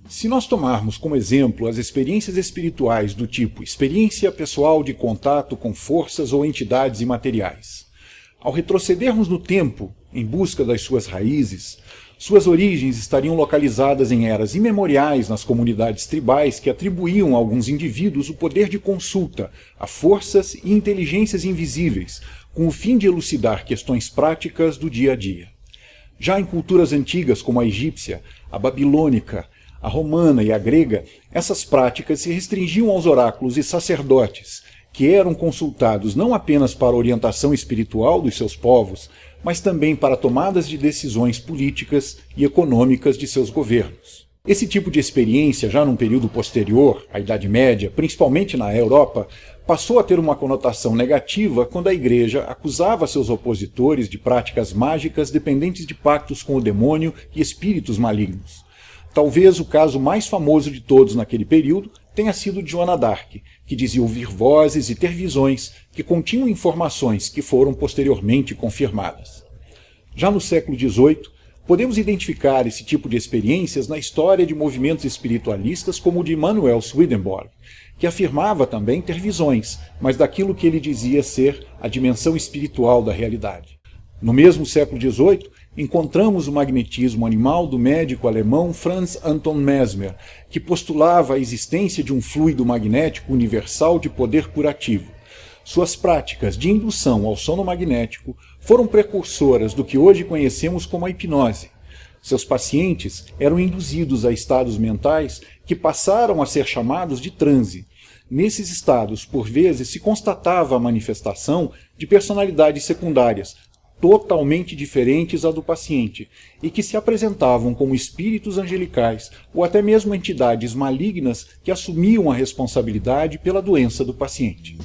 Se nós tomarmos como exemplo as experiências espirituais do tipo experiência pessoal de contato com forças ou entidades imateriais, ao retrocedermos no tempo em busca das suas raízes, suas origens estariam localizadas em eras imemoriais nas comunidades tribais que atribuíam a alguns indivíduos o poder de consulta a forças e inteligências invisíveis, com o fim de elucidar questões práticas do dia a dia. Já em culturas antigas como a egípcia, a babilônica, a romana e a grega, essas práticas se restringiam aos oráculos e sacerdotes, que eram consultados não apenas para a orientação espiritual dos seus povos, mas também para tomadas de decisões políticas e econômicas de seus governos. Esse tipo de experiência, já num período posterior, à Idade Média, principalmente na Europa, passou a ter uma conotação negativa quando a Igreja acusava seus opositores de práticas mágicas dependentes de pactos com o demônio e espíritos malignos. Talvez o caso mais famoso de todos naquele período tenha sido de Joana d'Arc, que dizia ouvir vozes e ter visões que continham informações que foram posteriormente confirmadas. Já no século XVIII, podemos identificar esse tipo de experiências na história de movimentos espiritualistas como o de Emanuel Swedenborg, que afirmava também ter visões, mas daquilo que ele dizia ser a dimensão espiritual da realidade. No mesmo século XVIII, encontramos o magnetismo animal do médico alemão Franz Anton Mesmer, que postulava a existência de um fluido magnético universal de poder curativo. Suas práticas de indução ao sono magnético foram precursoras do que hoje conhecemos como a hipnose. Seus pacientes eram induzidos a estados mentais que passaram a ser chamados de transe. Nesses estados, por vezes, se constatava a manifestação de personalidades secundárias, totalmente diferentes à do paciente, e que se apresentavam como espíritos angelicais ou até mesmo entidades malignas que assumiam a responsabilidade pela doença do paciente.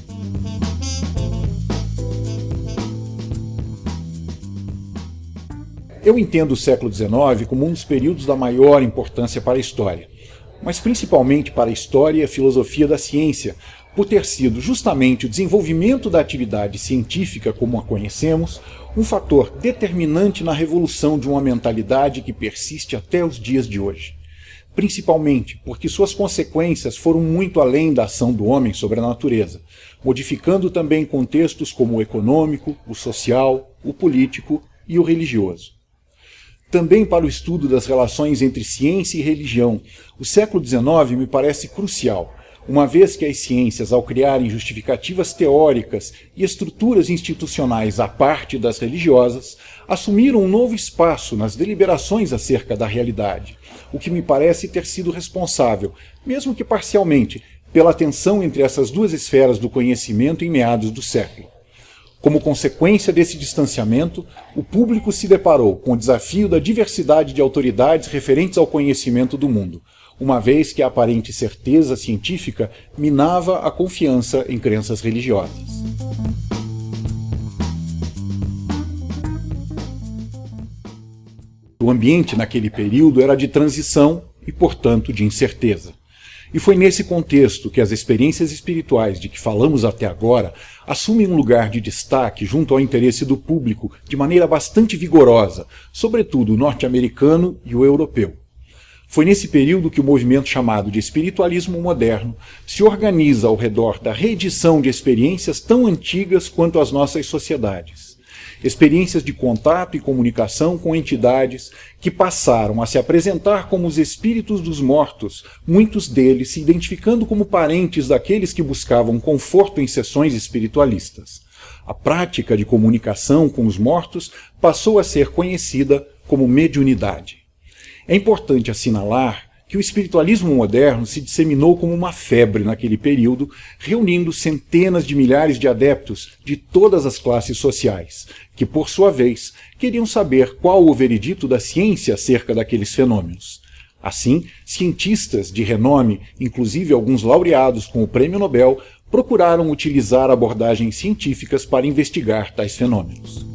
Eu entendo o século XIX como um dos períodos da maior importância para a história, mas principalmente para a história e a filosofia da ciência, por ter sido justamente o desenvolvimento da atividade científica como a conhecemos, um fator determinante na revolução de uma mentalidade que persiste até os dias de hoje. Principalmente porque suas consequências foram muito além da ação do homem sobre a natureza, modificando também contextos como o econômico, o social, o político e o religioso. Também para o estudo das relações entre ciência e religião, o século XIX me parece crucial, uma vez que as ciências, ao criarem justificativas teóricas e estruturas institucionais à parte das religiosas, assumiram um novo espaço nas deliberações acerca da realidade, o que me parece ter sido responsável, mesmo que parcialmente, pela tensão entre essas duas esferas do conhecimento em meados do século. Como consequência desse distanciamento, o público se deparou com o desafio da diversidade de autoridades referentes ao conhecimento do mundo, uma vez que a aparente certeza científica minava a confiança em crenças religiosas. O ambiente naquele período era de transição e, portanto, de incerteza. E foi nesse contexto que as experiências espirituais de que falamos até agora assumem um lugar de destaque junto ao interesse do público de maneira bastante vigorosa, sobretudo o norte-americano e o europeu. Foi nesse período que o movimento chamado de espiritualismo moderno se organiza ao redor da reedição de experiências tão antigas quanto as nossas sociedades. Experiências de contato e comunicação com entidades que passaram a se apresentar como os espíritos dos mortos, muitos deles se identificando como parentes daqueles que buscavam conforto em sessões espiritualistas. A prática de comunicação com os mortos passou a ser conhecida como mediunidade. É importante assinalar que o espiritualismo moderno se disseminou como uma febre naquele período, reunindo centenas de milhares de adeptos de todas as classes sociais, que, por sua vez, queriam saber qual o veredito da ciência acerca daqueles fenômenos. Assim, cientistas de renome, inclusive alguns laureados com o Prêmio Nobel, procuraram utilizar abordagens científicas para investigar tais fenômenos.